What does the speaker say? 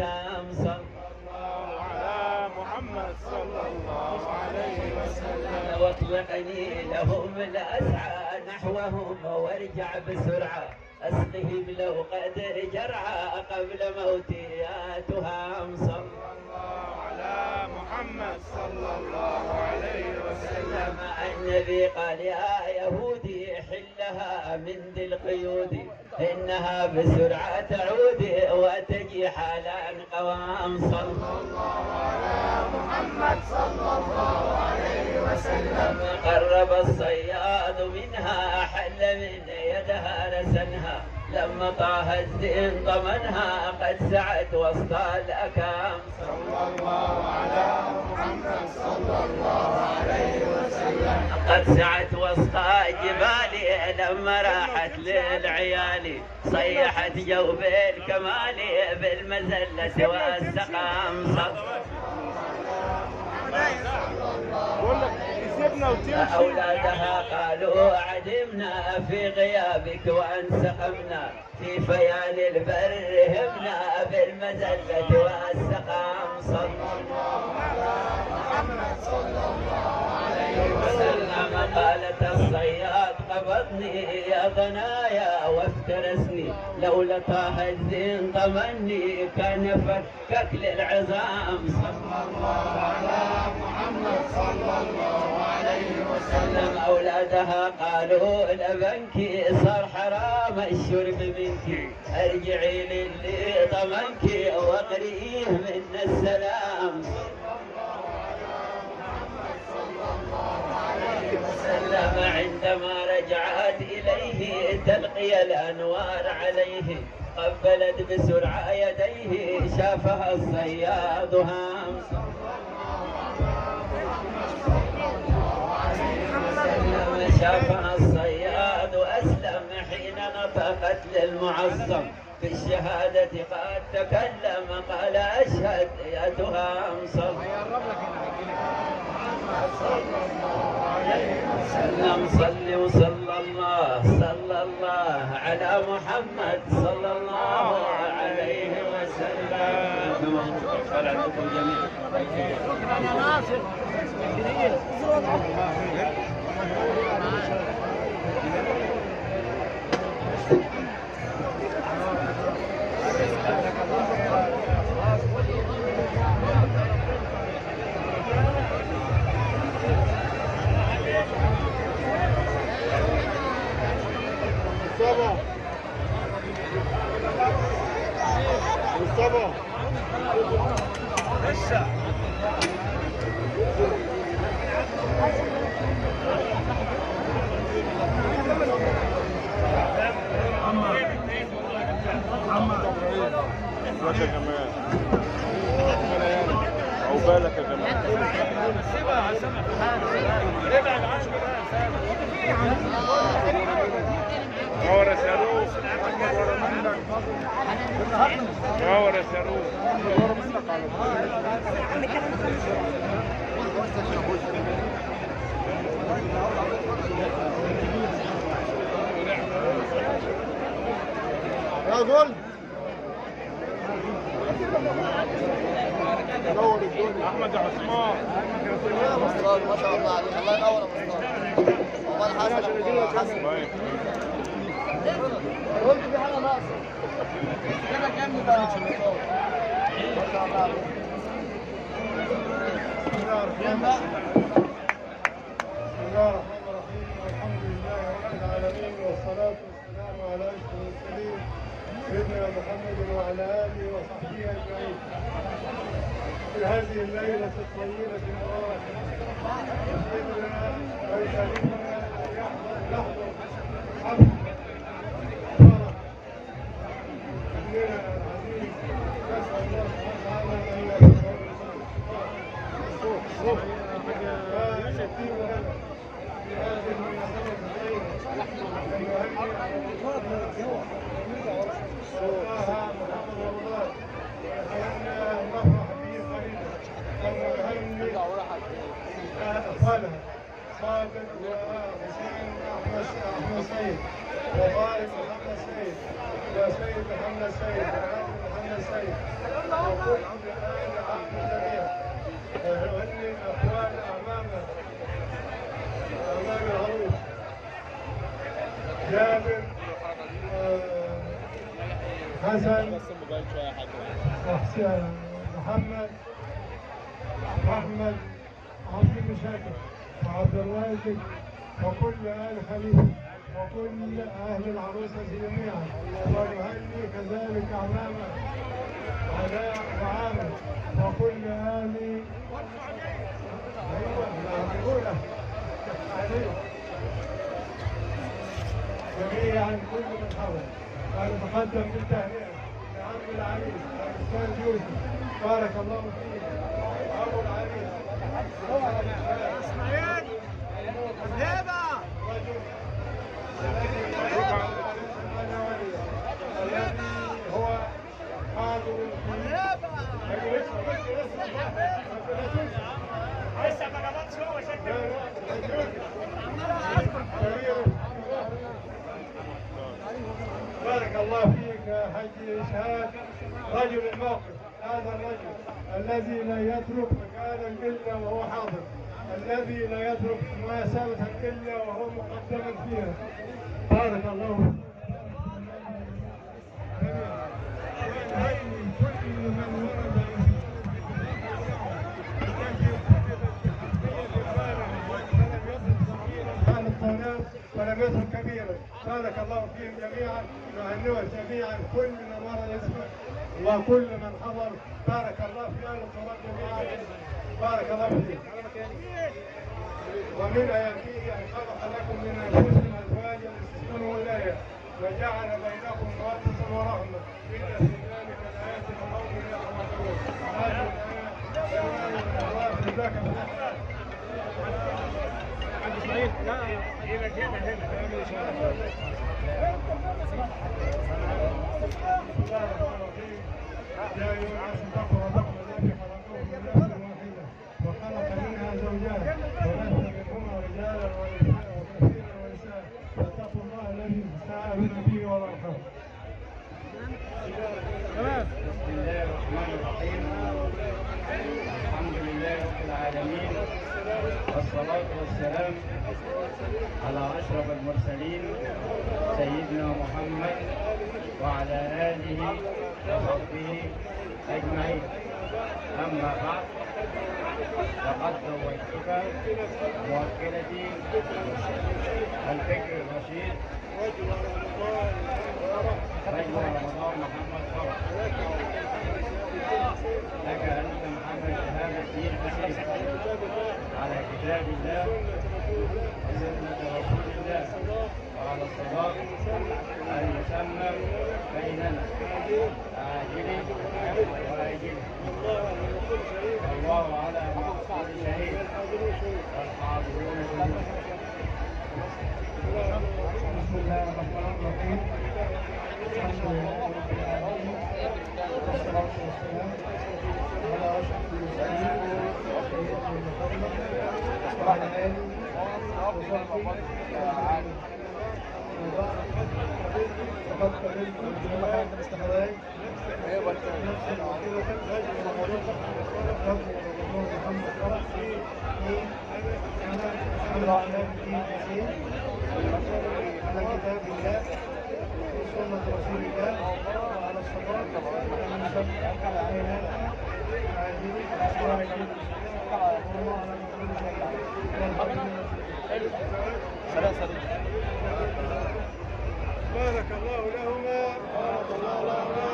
آدم صلى الله على محمد صلى الله عليه وسلم. واطلقني لهم الأسعى نحوهم وارجع بسرعة أسقهم لو قدر جرعى قبل موتي يا تهام صلى الله على محمد صلى الله عليه وسلم. النبي قال يا يهودي حلها من ذي القيود إنها بسرعة تعود وتجي حالا قوام صلى الله على محمد صلى الله عليه وسلم. قرب الصياد منها حل من يدها لسنها لما طه الزين ضمنها قد سعت وسط الأكام صلى الله على محمد صلى الله عليه وسلم. قد سعت وسط جبالي لما راحت للعيالي صيحت جوب الكمال بالمزلة والسقام صلى أولادها قالوا عدمنا في غيابك وأن سقمنا في فيال البر همنا بالمزلة والسقام صلى الله على محمد صلى الله عليه وسلم. قالت الصياد قبضني يا ضنايا وافترسني لولا طه الزين ضمني كان فكك للعظام صلى الله على محمد صلى الله عليه وسلم. أولادها قالوا لبنك صار حرام الشرب منك ارجعي للي ضمنك واقرئيه منا السلام عندما رجعت إليه تلقي الأنوار عليه قبلت بسرعة يديه شافها الصياد هام شافها الصياد أسلم حين نطقت للمعظم بالشهادة قد تكلم قال أشهد يا تهام صلى صل وصلى الله على محمد صلى الله عليه وسلم. صلاتكم جميعا. مصطفى لسه يا جمال عقبالك يا جمال. سيبها عشان ابعد عنه بقى. نور يا صاروخ. نور يا صاروخ. يا جول نور الدنيا. احمد يا عثمان ما شاء الله عليك. الله ينور يا مصطفى. والله حسن قلت في حاجه ناقصه كده كام بقى ما شاء الله عليك. بسم الله الرحمن الرحيم. والحمد لله رب العالمين والصلاه والسلام على اشرف المرسلين سيدنا محمد وعلى اله وصحبه اجمعين. في هذه الليله الطيبه المباركه سيدنا ويشرفنا ان يحضر حفل صادق وحسين احمد سيد وطارق محمد سيد وسيد محمد سيد وعادل محمد سيد وكل آل عم جميع. وهني الأخوان أمام العروس جابر، حسن، وحسين، محمد، أحمد، عبد المشاكل، وعبد الرازق، وكل آل خليفة، وكل أهل العروسة جميعا. ونهني كذلك أعمامه علاء وعامر، وكل آل جميعا كل من حضر. أنا بقدم بالتهنئة لعم العريس الأستاذ يوسف، بارك الله فيك. أبو العريس اسماعيل هبة هو حاضر بارك الله فيك يا حج إسحاق، رجل الموقف. هذا الرجل الذي لا يترك مكانا إلا وهو حاضر، الذي لا يترك مناسبة إلا وهو مقدم فيها. بارك الله فيك. كل من ورد ولم يترك كبيرا. بارك الله فيهم جميعا، نهنئهم جميعا كل من ورد اسمه وكل من حضر. بارك الله في اهل الصلاه جميعا. بارك الله فيك. ومن اياته ان خلق لكم من انفسكم ازواجا لتسكنوا اليها وجعل بينكم موده ورحمه ان في ذلك الايات لقوم يعلمون. هذه الايات جزاك الله خير. اسماعيل لا هنا يا أيها الناس اتقوا ربكم الذي خلقكم من نفس واحدة وخلق منها زوجها وبث منهما رجالا وكثيرا ونساء فاتقوا الله الذي تساءلون به والأرحام. بسم الله الرحمن الرحيم. الحمد لله رب العالمين، والصلاة والسلام على أشرف المرسلين سيدنا محمد وعلى آله وصحبه أجمعين. أما بعد، فقد زوجتك موكلتي الفكر الرشيد رجل رمضان محمد فرح لك أنت محمد شهادة دين حسين على كتاب الله وسنة رسول الله وعلى الصلاة المسمى بيننا عاجله وآجله. الله على مقصود شهيد والحاضرون شهود. بسم الله الرحمن الرحيم. الحمد لله رب العالمين، والصلاة والسلام على أشرف المرسلين سيدنا محمد وعلى آله وصحبه أجمعين. فقد قبلت الجماعة الزواج نفس العقيدة رجل رمضان محمد فرح على إعلام الدين حسين على كتاب الله وسنة رسول الله وعلى الصلاة المسمى بيننا عاجل وآجل والله على كل شيء بارك الله لهما. بارك الله لهما.